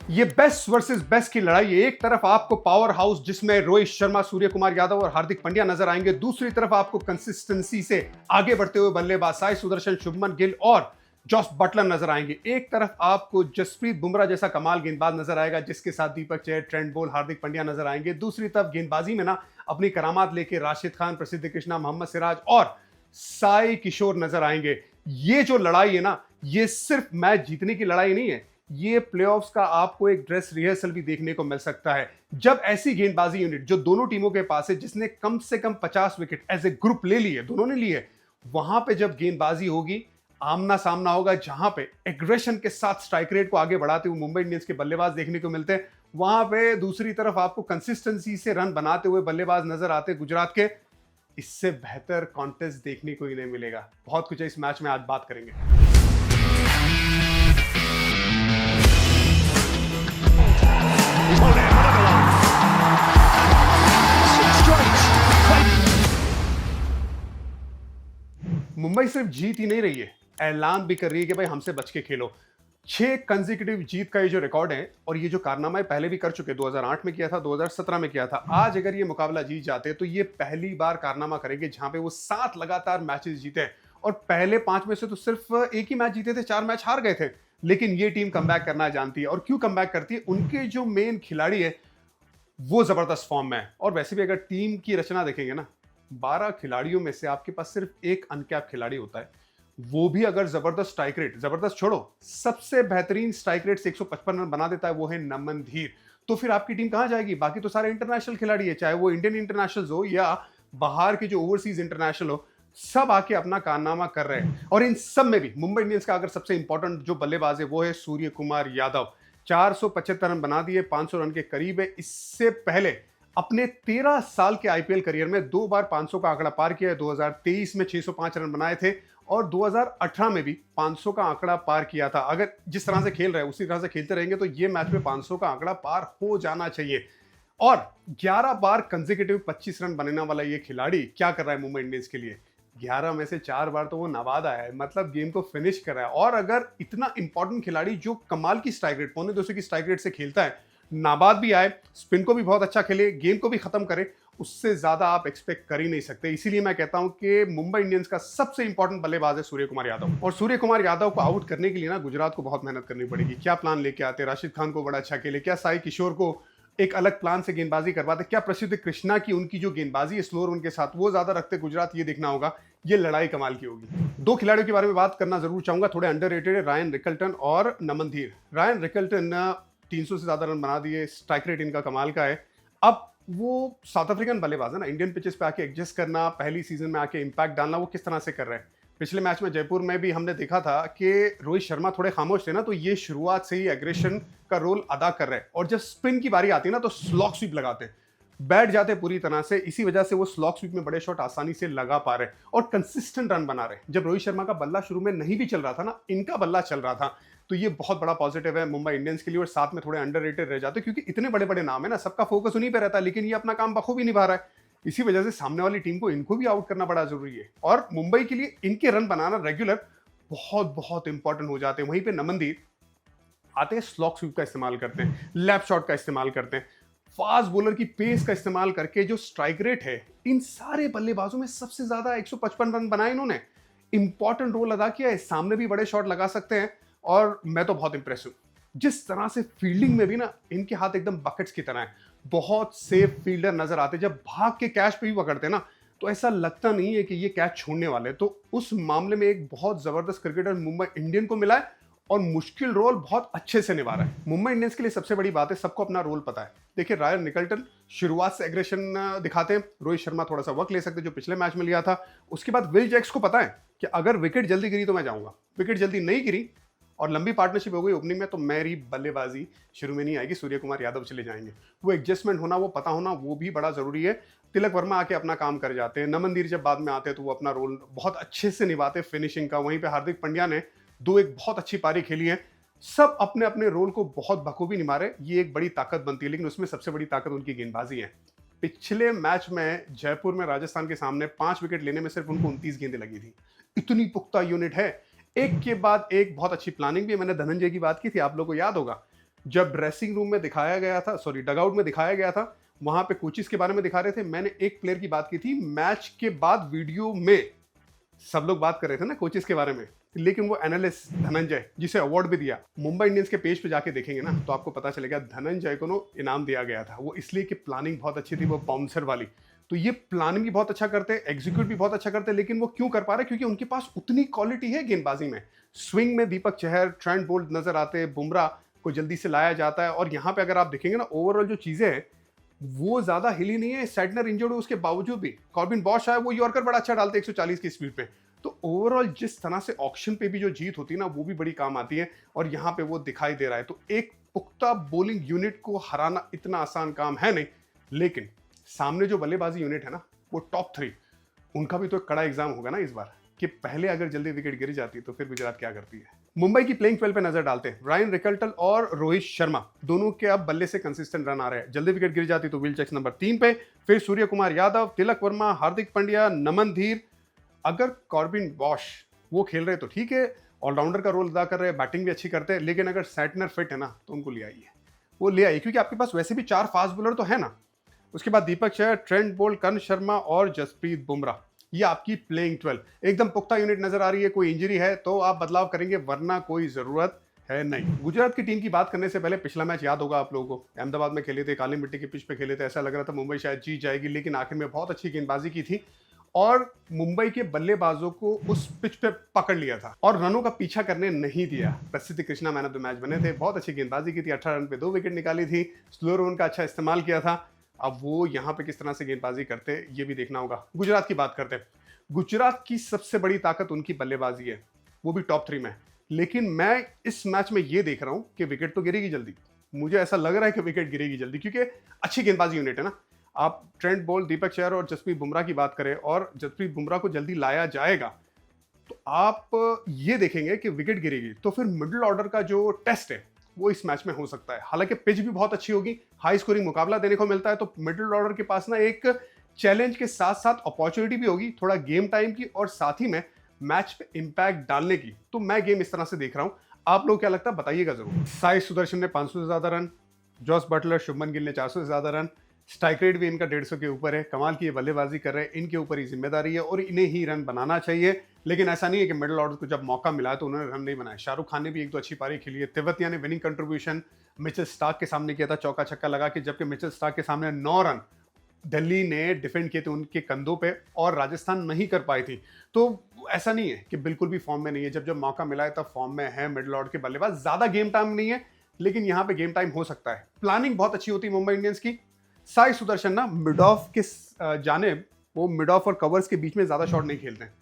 ये best versus best की लड़ाई है। एक तरफ आपको पावर हाउस जिसमें रोहित शर्मा, सूर्य कुमार यादव और हार्दिक पांड्या नजर आएंगे। दूसरी तरफ आपको कंसिस्टेंसी से आगे बढ़ते हुए बल्लेबाज साई सुदर्शन, शुभमन गिल और जॉस बटलर नजर आएंगे। एक तरफ आपको जसप्रीत बुमराह जैसा कमाल गेंदबाज नजर आएगा जिसके साथ दीपक चहर, ट्रेंट बोल्ट, हार्दिक पांड्या नजर आएंगे। दूसरी तरफ गेंदबाजी में ना अपनी करामात लेके राशिद खान, प्रसिद्ध कृष्णा, मोहम्मद सिराज और साई किशोर नजर आएंगे। ये जो लड़ाई है ना, ये सिर्फ मैच जीतने की लड़ाई नहीं है, ये प्लेऑफ्स का आपको एक ड्रेस रिहर्सल भी देखने को मिल सकता है। जब ऐसी गेंदबाजी यूनिट जो दोनों टीमों के पास है, जिसने कम से कम 50 विकेट एज ए ग्रुप ले लिए, दोनों ने लिए, वहां पे जब गेंदबाजी होगी, आमना सामना होगा, जहां पे एग्रेशन के साथ स्ट्राइक रेट को आगे बढ़ाते हुए मुंबई इंडियंस के बल्लेबाज देखने को मिलते हैं, वहां पे दूसरी तरफ आपको कंसिस्टेंसी से रन बनाते हुए बल्लेबाज नजर आते गुजरात के। इससे बेहतर कॉन्टेस्ट देखने को ही नहीं मिलेगा। बहुत कुछ है इस मैच में, आज बात करेंगे। मुंबई सिर्फ जीत ही नहीं रही है, ऐलान भी कर रही है कि भाई हमसे बच के खेलो। 6 कंसेक्यूटिव जीत का ये जो रिकॉर्ड है, और ये जो कारनामा है पहले भी कर चुके, 2008 में किया था, 2017 में किया था। आज अगर ये मुकाबला जीत जाते तो ये पहली बार कारनामा करेंगे जहां पे वो 7 लगातार मैचेस जीते हैं। और पहले 5 में से तो सिर्फ एक ही मैच जीते थे, 4 मैच हार गए थे। लेकिन ये टीम कमबैक करना जानती है। और क्यों कमबैक करती है? उनके जो मेन खिलाड़ी है वो जबरदस्त फॉर्म में है। और वैसे भी अगर टीम की रचना देखेंगे ना, 12 खिलाड़ियों में से आपके पास सिर्फ एक अनकैप खिलाड़ी होता है, वो भी अगर जबरदस्त स्ट्राइक रेट, जबरदस्त छोड़ो, सबसे बेहतरीन स्ट्राइक रेट से 155 रन बना देता है, वो है नमनधीर। तो फिर आपकी टीम कहां जाएगी? बाकी तो सारे इंटरनेशनल खिलाड़ी है, चाहे वो इंडियन इंटरनेशनल हो या बाहर के जो ओवरसीज इंटरनेशनल हो, सब आके अपना कारनामा कर रहे हैं। और इन सब में भी मुंबई इंडियंस का अगर सबसे इंपॉर्टेंट जो बल्लेबाज है वो है सूर्य कुमार यादव। 475 रन बना दिए, 500 रन के करीब है। इससे पहले अपने 13 साल के आईपीएल करियर में 2 बार 500 का आंकड़ा पार किया है। 2023 में 605 रन बनाए थे और 2018 में भी 500 का आंकड़ा पार किया था। अगर जिस तरह से खेल रहे हैं उसी तरह से खेलते रहेंगे तो ये मैच में 500 का आंकड़ा पार हो जाना चाहिए। और 11 बार कंसेक्यूटिव 25 रन बनाने वाला ये खिलाड़ी क्या कर रहा है मुंबई इंडियंस के लिए? 11 में से 4 बार तो वो नवादा है, मतलब गेम को फिनिश कर रहा है। और अगर इतना इंपॉर्टेंट खिलाड़ी जो कमाल की स्ट्राइक रेट, 2.25 की स्ट्राइक रेट से खेलता है, नाबाद भी आए, स्पिन को भी बहुत अच्छा खेले, गेम को भी खत्म करे, उससे ज्यादा आप एक्सपेक्ट कर ही नहीं सकते। इसीलिए मैं कहता हूं कि मुंबई इंडियंस का सबसे इंपॉर्टेंट बल्लेबाज है सूर्य कुमार यादव। और सूर्य कुमार यादव को आउट करने के लिए ना गुजरात को बहुत मेहनत करनी पड़ेगी। क्या प्लान लेके आते? राशिद खान को बड़ा अच्छा खेले, क्या साई किशोर को एक अलग प्लान से गेंदबाजी करवाते, क्या प्रसिद्ध कृष्णा की उनकी जो गेंदबाजी है स्लोअर उनके साथ वो ज्यादा रखते गुजरात? ये देखना होगा। ये लड़ाई कमाल की होगी। 2 खिलाड़ियों के बारे में बात करना जरूर चाहूंगा, थोड़े अंडररेटेड है, रायन रिकल्टन और नमनधीर। रायन रिकल्टन 300 से ज्यादा रन बना दिए, स्ट्राइक रेट इनका कमाल का है। अब वो साउथ अफ्रीकन बल्लेबाज है ना, इंडियन पिचेस पे आके एडजस्ट करना, पहली सीजन में आके इंपैक्ट डालना, वो किस तरह से कर रहे हैं। पिछले मैच में जयपुर में भी हमने देखा था कि रोहित शर्मा थोड़े खामोश थे ना, तो ये शुरुआत से ही एग्रेशन का रोल अदा कर रहे हैं। और जब स्पिन की बारी आती है ना तो स्लॉक स्वीप लगाते हैं, बैठ जाते पूरी तरह से। इसी वजह से वो स्लॉक स्वीप में बड़े शॉट आसानी से लगा पा रहे हैं और कंसिस्टेंट रन बना रहे हैं। जब रोहित शर्मा का बल्ला शुरू में नहीं भी चल रहा था ना, इनका बल्ला चल रहा था, तो ये बहुत बड़ा पॉजिटिव है मुंबई इंडियंस के लिए। और साथ में थोड़े अंडररेटेड रह जाते क्योंकि इतने बड़े बड़े नाम है ना, सबका फोकस उन्हीं पे रहता है, लेकिन ये अपना काम बखूबी निभा रहा है। इसी वजह से सामने वाली टीम को इनको भी आउट करना बड़ा जरूरी है। और मुंबई के लिए इनके रन बनाना रेगुलर बहुत बहुत इंपॉर्टेंट हो जाते हैं। वहीं पे नमनदीप आते हैं, स्लॉक स्वीप का इस्तेमाल करते हैं, लैप शॉट का इस्तेमाल करते हैं, फास्ट बॉलर की पेस का इस्तेमाल करके जो स्ट्राइक रेट है, इन सारे बल्लेबाजों में सबसे ज्यादा 155 रन बनाए इन्होंने। इंपॉर्टेंट रोल अदा किया है, सामने भी बड़े शॉट लगा सकते हैं। और मैं तो बहुत इंप्रेस हूं जिस तरह से फील्डिंग में भी ना इनके हाथ एकदम बकेट्स की तरह है। बहुत सेफ फील्डर नजर आते, जब भाग के कैच पे भी पकड़ते ना तो ऐसा लगता नहीं है कि ये कैच छोड़ने वाले। तो उस मामले में एक बहुत जबरदस्त क्रिकेटर मुंबई इंडियन को मिला है और मुश्किल रोल बहुत अच्छे से निभा रहा है। मुंबई इंडियंस के लिए सबसे बड़ी बात है, सबको अपना रोल पता है। देखिए, रायन निकल्टन शुरुआत से एग्रेशन दिखाते हैं, रोहित शर्मा थोड़ा सा वक्त ले सकते जो पिछले मैच में लिया था। उसके बाद विल जैक्स को पता है कि अगर विकेट जल्दी गिरी तो मैं जाऊंगा, विकेट जल्दी नहीं गिरी और लंबी पार्टनरशिप हो गई ओपनिंग में, तो मेरी बल्लेबाजी शुरू में नहीं आएगी, सूर्य कुमार यादव चले जाएंगे। वो एडजस्टमेंट होना, वो पता होना, वो भी बड़ा जरूरी है। तिलक वर्मा आके अपना काम कर जाते हैं, नमनदीर जब बाद में आते हैं तो वो अपना रोल बहुत अच्छे से निभाते हैं फिनिशिंग का। वहीं पे हार्दिक पांड्या ने 2 एक बहुत अच्छी पारी खेली है। सब अपने अपने रोल को बहुत बखूबी निभा रहे, ये एक बड़ी ताकत बनती है। लेकिन उसमें सबसे बड़ी ताकत उनकी गेंदबाजी है। पिछले मैच में जयपुर में राजस्थान के सामने 5 विकेट लेने में सिर्फ उनको 29 गेंदें लगी थी। इतनी पुख्ता यूनिट है, एक के बाद एक बहुत अच्छी प्लानिंग भी। मैंने धनंजय की बात की थी, आप लोगों को याद होगा। जब ड्रेसिंग रूम में दिखाया गया था, सॉरी डगआउट में दिखाया गया था, वहां पे कोचेस के बारे में दिखा रहे थे। मैंने एक प्लेयर की बात की थी, मैच के बाद वीडियो में सब लोग बात कर रहे थे ना कोचेस के बारे में, लेकिन वो एनालिस्ट धनंजय, जिसे अवार्ड भी दिया, मुंबई इंडियंस के पेज पे जाके देखेंगे ना तो आपको पता चलेगा धनंजय को नो इनाम दिया गया था। वो इसलिए कि प्लानिंग बहुत अच्छी थी, वो बाउंसर वाली। तो ये प्लानिंग भी बहुत अच्छा करते, एग्जीक्यूट भी बहुत अच्छा करते, लेकिन वो क्यों कर पा रहे? क्योंकि उनके पास उतनी क्वालिटी है गेंदबाजी में। स्विंग में दीपक चहर, ट्रेंट बोल्ट नजर आते, बुमराह को जल्दी से लाया जाता है। और यहाँ पे अगर आप देखेंगे ना, ओवरऑल जो चीजें हैं वो ज्यादा हिली नहीं है। सैडनर इंजर्ड हो उसके बावजूद भी कॉर्बिन बॉश आया, वो यॉर्कर बड़ा अच्छा डालते 140 की स्पीड पे। तो ओवरऑल जिस तरह से ऑक्शन पे भी जो जीत होती है ना, वो भी बड़ी काम आती है, और यहाँ पे वो दिखाई दे रहा है। तो एक पुख्ता बोलिंग यूनिट को हराना इतना आसान काम है नहीं, लेकिन सामने जो बल्लेबाजी यूनिट है ना, वो टॉप 3, उनका भी तो एक कड़ा एग्जाम होगा ना इस बार, कि पहले अगर जल्दी विकेट गिर जाती तो फिर गुजरात क्या करती है। मुंबई की प्लेइंग 12 पे नजर डालते हैं। रायन रिकल्टल और रोहित शर्मा दोनों के अब बल्ले से कंसिस्टेंट रन आ रहे हैं। जल्दी विकेट गिर जाती तो विल चेक्स नंबर 3 पे, फिर सूर्य कुमार यादव, तिलक वर्मा, हार्दिक पांड्या, नमन धीर। अगर कॉर्बिन बॉश वो खेल रहे तो ठीक है, ऑलराउंडर का रोल अदा कर रहे हैं, बैटिंग भी अच्छी करते हैं, लेकिन अगर सैटनर फिट है ना तो उनको ले आइए, वो ले आइए, क्योंकि आपके पास वैसे भी 4 फास्ट बॉलर तो है ना। उसके बाद दीपक चहर, ट्रेंट बोल्ट, कर्ण शर्मा और जसप्रीत बुमराह, ये आपकी प्लेइंग 12 एकदम पुख्ता यूनिट नजर आ रही है। कोई इंजरी है तो आप बदलाव करेंगे, वरना कोई जरूरत है नहीं। गुजरात की टीम की बात करने से पहले पिछला मैच याद होगा आप लोगों को, अहमदाबाद में खेले थे, काली मिट्टी के पिच पे खेले थे, ऐसा लग रहा था मुंबई शायद जीत जाएगी, लेकिन आखिर में बहुत अच्छी गेंदबाजी की थी और मुंबई के बल्लेबाजों को उस पिच पे पकड़ लिया था और रनों का पीछा करने नहीं दिया। प्रसिद्ध Krishna man of the match बने थे, बहुत अच्छी गेंदबाजी की थी, 18 रन पे 2 विकेट निकाली थी, स्लो रन का अच्छा इस्तेमाल किया था। अब वो यहाँ पे किस तरह से गेंदबाजी करते ये भी देखना होगा। गुजरात की बात करते हैं। गुजरात की सबसे बड़ी ताकत उनकी बल्लेबाजी है, वो भी टॉप 3 में। लेकिन मैं इस मैच में ये देख रहा हूं कि विकेट तो गिरेगी जल्दी, मुझे ऐसा लग रहा है कि विकेट गिरेगी जल्दी, क्योंकि अच्छी गेंदबाजी यूनिट है ना। आप ट्रेंट बोल्ट, दीपक चहर और जसप्रीत बुमराह की बात करें और जसप्रीत बुमराह को जल्दी लाया जाएगा तो आप ये देखेंगे कि विकेट गिरेगी, तो फिर मिडिल ऑर्डर का जो टेस्ट है वो इस मैच में हो सकता है। हालांकि पिच भी बहुत अच्छी होगी, हाई स्कोरिंग मुकाबला देने को मिलता है, तो मिडिल ऑर्डर के पास ना एक चैलेंज के साथ साथ अपॉर्चुनिटी भी होगी, थोड़ा गेम टाइम की और साथ ही में मैच पे इंपैक्ट डालने की। तो मैं गेम इस तरह से देख रहा हूं, आप लोग क्या लगता है बताइएगा जरूर। साई सुदर्शन ने 500 से ज्यादा run, Jos Buttler, Shubman Gill ने 400 से ज्यादा रन, स्ट्राइक रेट भी इनका 150 के ऊपर है। कमाल की ये बल्लेबाजी कर रहे हैं, इनके ऊपर ही जिम्मेदारी है और इन्हें ही रन बनाना चाहिए। लेकिन ऐसा नहीं है कि मिडिल ऑर्डर को जब मौका मिला तो उन्होंने रन नहीं बनाए। शाहरुख खान ने भी 1-2 अच्छी पारी खेली है, तिवतिया ने विनिंग कंट्रीब्यूशन मिचेल स्टार्क के सामने किया था, चौका छक्का लगा के, जबकि मिचेल स्टार्क के सामने 9 रन दिल्ली ने डिफेंड किए थे उनके कंधों पे और राजस्थान नहीं कर पाई थी। तो ऐसा नहीं है कि बिल्कुल भी फॉर्म में नहीं है, जब जब मौका मिला है तब फॉर्म में है मिडिल ऑर्डर के बल्लेबाज। ज्यादा गेम टाइम नहीं है, लेकिन यहां पे गेम टाइम हो सकता है। प्लानिंग बहुत अच्छी होती है मुंबई इंडियंस की। साई सुदर्शन ना मिड ऑफ के जाने, वो मिड ऑफ और कवर्स के बीच में ज्यादा शॉट नहीं खेलते हैं,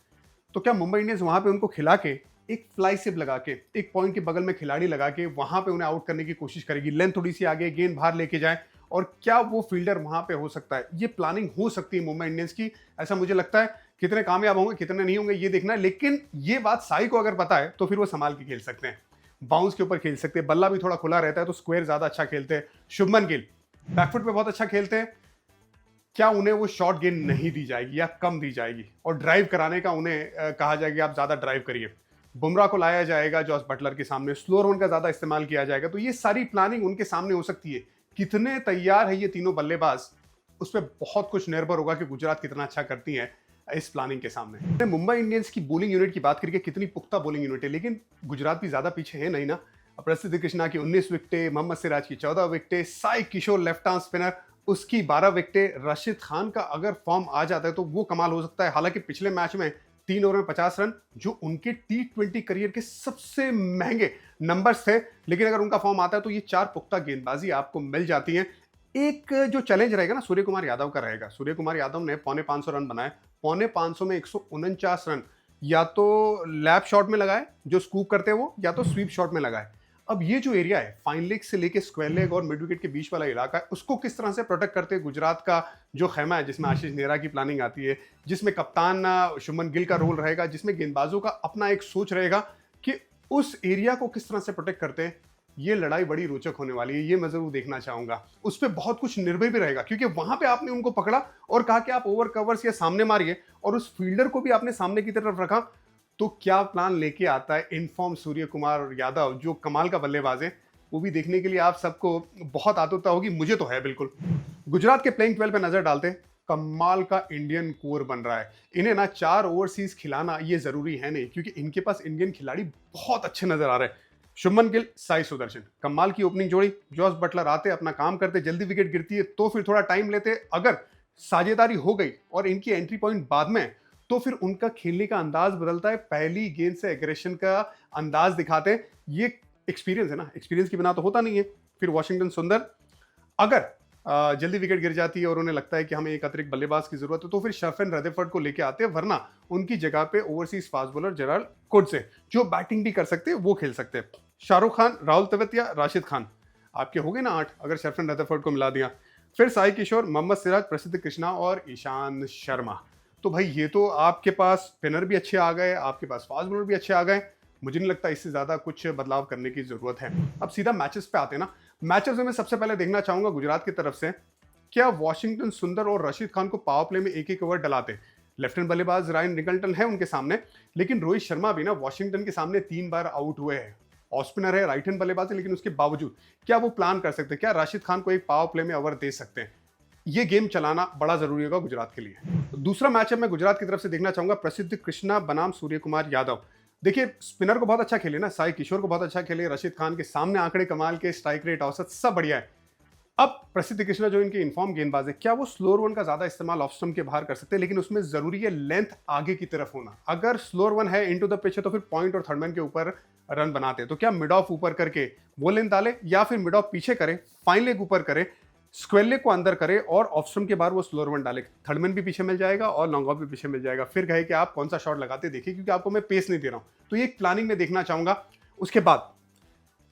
तो क्या मुंबई इंडियंस वहां पे उनको खिला के एक फ्लाई सिप लगा के, एक पॉइंट के बगल में खिलाड़ी लगा के वहां पे उन्हें आउट करने की कोशिश करेगी, लेंथ थोड़ी सी आगे, गेंद बाहर लेके जाए, और क्या वो फील्डर वहां पे हो सकता है? ये प्लानिंग हो सकती है मुंबई इंडियंस की, ऐसा मुझे लगता है। कितने कामयाब होंगे कितने नहीं होंगे ये देखना है, लेकिन ये बात साई को अगर पता है तो फिर वो संभाल के खेल सकते हैं, बाउंस के ऊपर खेल सकते हैं, बल्ला भी थोड़ा खुला रहता है तो स्क्वायर ज्यादा अच्छा खेलते हैं। शुभमन गिल बैकफुट पे बहुत अच्छा खेलते हैं, क्या उन्हें वो शॉर्ट गेंद नहीं दी जाएगी या कम दी जाएगी? और ड्राइव कराने का उन्हें कहा जाएगा आप ज्यादा ड्राइव करिए। बुमराह को लाया जाएगा जॉस बटलर के सामने, स्लो रन का ज्यादा इस्तेमाल किया जाएगा। तो ये सारी प्लानिंग उनके सामने हो सकती है। कितने तैयार है ये तीनों बल्लेबाज, उस पर बहुत कुछ निर्भर होगा कि गुजरात कितना अच्छा करती है इस प्लानिंग के सामने। मुंबई इंडियंस की बॉलिंग यूनिट की बात करके कितनी पुख्ता बॉलिंग यूनिट है, लेकिन गुजरात भी ज्यादा पीछे है नहीं ना। प्रसिद्ध कृष्णा की 19 विकेटें, मोहम्मद सिराज की 14 विकेटें, साई किशोर लेफ्ट आर्म स्पिनर उसकी 12 विकेटें, राशिद खान का अगर फॉर्म आ जाता है तो वो कमाल हो सकता है। हालांकि पिछले मैच में 3 ओवर में 50 रन, जो उनके T20 करियर के सबसे महंगे नंबर्स थे, लेकिन अगर उनका फॉर्म आता है तो ये 4 पुख्ता गेंदबाजी आपको मिल जाती है। एक जो चैलेंज रहेगा ना सूर्य कुमार यादव का रहेगा। सूर्य कुमार यादव ने 450 रन बनाए, 550 में 149 रन या तो लैप शॉट में लगाए जो स्कूप करते हैं वो, या तो स्वीप शॉट में लगाए। अब ये जो एरिया है फाइन लेग से लेके स्क्वायर लेग और मिड विकेट के बीच वाला इलाका है, उसको किस तरह से प्रोटेक्ट करते हैं गुजरात का जो खेमा है, जिसमें आशीष नेहरा की प्लानिंग आती है, जिसमें कप्तान शुभमन गिल का रोल रहेगा, जिसमें गेंदबाजों का अपना एक सोच रहेगा कि उस एरिया को किस तरह से प्रोटेक्ट करते हैं। ये लड़ाई बड़ी रोचक होने वाली है, ये मैं जरूर देखना चाहूंगा। उस पर बहुत कुछ निर्भर भी रहेगा, क्योंकि वहां पे आपने उनको पकड़ा और कहा कि आप ओवर कवर्स या सामने मारिए, और उस फील्डर को भी आपने सामने की तरफ रखा। तो क्या प्लान लेके आता है इनफॉर्म सूर्य कुमार यादव, जो कमाल का बल्लेबाज है, वो भी देखने के लिए आप सबको बहुत आतुरता होगी, मुझे तो है बिल्कुल। गुजरात के प्लेइंग 12 पे नजर डालते हैं, कमाल का इंडियन कोर बन रहा है। इन्हें ना 4 ओवरसीज खिलाना ये जरूरी है नहीं, क्योंकि इनके पास इंडियन खिलाड़ी बहुत अच्छे नजर आ रहे हैं। शुभमन गिल, साई सुदर्शन, कमाल की ओपनिंग जोड़ी। जॉस बटलर आते, अपना काम करते, जल्दी विकेट गिरती है तो फिर थोड़ा टाइम लेते, अगर साझेदारी हो गई और इनकी एंट्री पॉइंट बाद में, तो फिर उनका खेलने का अंदाज बदलता है। पहली गेंद से एग्रेशन का अंदाज दिखाते हैं। ये एक्सपीरियंस है ना, एक्सपीरियंस की बिना तो होता नहीं है। फिर वॉशिंगटन सुंदर, अगर जल्दी विकेट गिर जाती है और उन्हें लगता है कि हमें एक अतिरिक्त बल्लेबाज की जरूरत है, तो फिर शर्फेन रदरफोर्ड को लेके आते हैं, वरना उनकी जगह पे overseas fast bowler Gerald Quds, जो बैटिंग भी कर सकते हैं, वो खेल सकते हैं। शाहरुख खान, राहुल तेवतिया, राशिद खान, आपके हो गए ना 8, अगर शर्फेन रदरफोर्ड को मिला दिया। फिर साई किशोर, मोहम्मद सिराज, प्रसिद्ध कृष्णा और ईशांत शर्मा। तो भाई ये तो आपके पास स्पिनर भी अच्छे आ गए, आपके पास फास्ट बॉलर भी अच्छे आ गए। मुझे नहीं लगता इससे ज्यादा कुछ बदलाव करने की जरूरत है। अब सीधा मैचेस पे आते हैं ना। मैचेस में सबसे पहले देखना चाहूंगा गुजरात की तरफ से, क्या वॉशिंगटन सुंदर और रशीद खान को पावर प्ले में एक एक ओवर डलाते। लेफ्ट हैंड बल्लेबाज रायन निकल्टन है उनके सामने, लेकिन रोहित शर्मा भी ना वॉशिंगटन के सामने 3 बार आउट हुए हैं। ऑफ स्पिनर है, राइट हैंड बल्लेबाज है, लेकिन उसके बावजूद क्या वो प्लान कर सकते हैं, क्या राशिद खान को एक पावर प्ले में ओवर दे सकते हैं। ये गेम चलाना बड़ा जरूरी होगा गुजरात के लिए। दूसरा मैचअप मैं गुजरात की तरफ से देखना चाहूंगा, प्रसिद्ध कृष्णा बनाम सूर्य कुमार यादव। देखिए स्पिनर को बहुत अच्छा खेले ना, साई किशोर को बहुत अच्छा खेले, रशीद खान के सामने आंकड़े कमाल के, स्ट्राइक रेट औसत सब बढ़िया है। अब प्रसिद्ध कृष्णा जो इनके इन्फॉर्म गेंदबाज है, क्या वो स्लोअर वन का ज्यादा इस्तेमाल ऑफ स्टंप के बाहर कर सकते हैं, लेकिन उसमें जरूरी है लेंथ आगे की तरफ होना। अगर स्लोअर वन है इनटू द पिच है, तो फिर पॉइंट और थर्ड मैन के ऊपर रन बनाते हैं, तो क्या मिड ऑफ ऊपर करके वो लेंथ डाले, या फिर मिड ऑफ पीछे करे, फाइन लेग ऊपर करे, स्क्वेयर लेग को अंदर करे और ऑफ स्टंप के बाहर वो स्लोअर वन डाले, थर्ड मैन भी पीछे मिल जाएगा और लॉन्ग ऑफ भी पीछे मिल जाएगा। फिर कहे कि आप कौन सा शॉट लगाते देखिए, क्योंकि आपको मैं पेस नहीं दे रहा हूं। तो ये एक प्लानिंग में देखना चाहूंगा। उसके बाद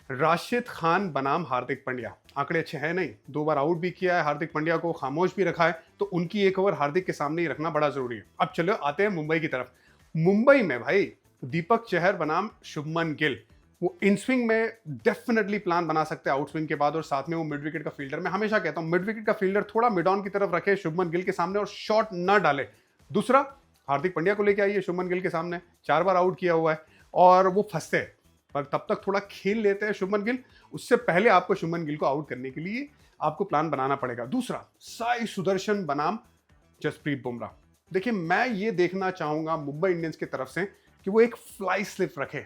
राशिद खान बनाम हार्दिक पांड्या, आंकड़े अच्छे हैं नहीं, 2 बार आउट भी किया है, हार्दिक पांड्या को खामोश भी रखा है, तो उनकी एक ओवर हार्दिक के सामने ही रखना बड़ा जरूरी है। अब चलो आते हैं मुंबई की तरफ। मुंबई में भाई दीपक चहर बनाम शुभमन गिल, वो इन स्विंग में डेफिनेटली प्लान बना सकते हैं आउट स्विंग के बाद, और साथ में वो मिड विकेट का फील्डर। मैं हमेशा कहता हूं मिड विकेट का फील्डर थोड़ा मिड ऑन की तरफ रखे शुभमन गिल के सामने और शॉट ना डाले। दूसरा, हार्दिक पांड्या को लेके आइए शुभमन गिल के सामने, 4 बार आउट किया हुआ है और वो फंसते हैं, पर तब तक थोड़ा खेल लेते हैं शुभमन गिल। उससे पहले आपको शुभमन गिल को आउट करने के लिए आपको प्लान बनाना पड़ेगा। दूसरा, साई सुदर्शन बनाम जसप्रीत बुमराह। देखिए मैं ये देखना चाहूंगा मुंबई इंडियंस की तरफ से कि वो एक फ्लाई स्लिप रखे,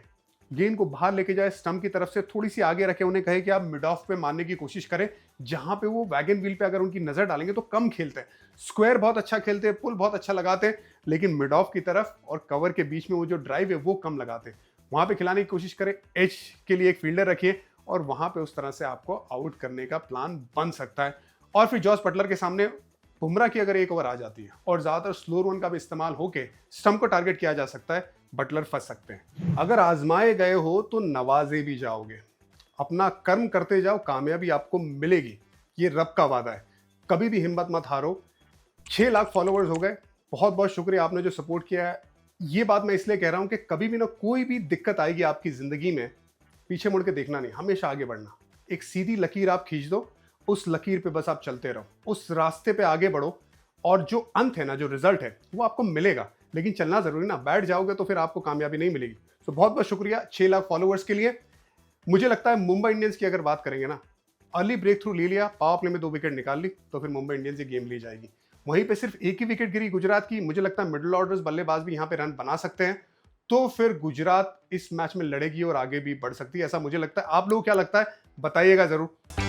गेंद को बाहर लेके जाए, स्टंप की तरफ से थोड़ी सी आगे रखे, उन्हें कहे कि आप मिड ऑफ पे मारने की कोशिश करें, जहां पे वो वैगन व्हील पे अगर उनकी नजर डालेंगे तो कम खेलते हैं। स्क्वायर बहुत अच्छा खेलते हैं, पुल बहुत अच्छा लगाते हैं, लेकिन मिड ऑफ की तरफ और कवर के बीच में वो जो ड्राइव है वो कम लगाते हैं। वहां पे खिलाने की कोशिश करें, एज के लिए एक फील्डर रखिए और वहां पे उस तरह से आपको आउट करने का प्लान बन सकता है। और फिर जॉस बटलर के सामने बुमराह की अगर एक ओवर आ जाती है और ज्यादातर स्लोअर वन का भी इस्तेमाल होके स्टंप को टारगेट किया जा सकता है, बटलर फंस सकते हैं। अगर आजमाए गए हो तो नवाजे भी जाओगे, अपना कर्म करते जाओ, कामयाबी आपको मिलेगी, ये रब का वादा है। कभी भी हिम्मत मत हारो। 6 लाख फॉलोअर्स हो गए, बहुत बहुत शुक्रिया आपने जो सपोर्ट किया है। ये बात मैं इसलिए कह रहा हूं कि कभी भी ना कोई भी दिक्कत आएगी आपकी जिंदगी में, पीछे मुड़ के देखना नहीं, हमेशा आगे बढ़ना। एक सीधी लकीर आप खींच दो, उस लकीर पे बस आप चलते रहो, उस रास्ते पे आगे बढ़ो, और जो अंत है ना, जो रिजल्ट है वो आपको मिलेगा। लेकिन चलना जरूरी ना, बैठ जाओगे तो फिर आपको कामयाबी नहीं मिलेगी। तो बहुत बहुत शुक्रिया 6 लाख फॉलोअर्स के लिए। मुझे लगता है मुंबई इंडियंस की अगर बात करेंगे ना, अर्ली ब्रेक थ्रू ले लिया, पावर प्ले में 2 विकेट निकाल ली, तो फिर मुंबई इंडियंस ये गेम ली जाएगी। वहीं पे सिर्फ एक ही विकेट गिरी गुजरात की, मुझे लगता है मिडिल ऑर्डर्स बल्लेबाज भी यहाँ पे रन बना सकते हैं, तो फिर गुजरात इस मैच में लड़ेगी और आगे भी बढ़ सकती है, ऐसा मुझे लगता है। आप लोगों को क्या लगता है बताइएगा जरूर।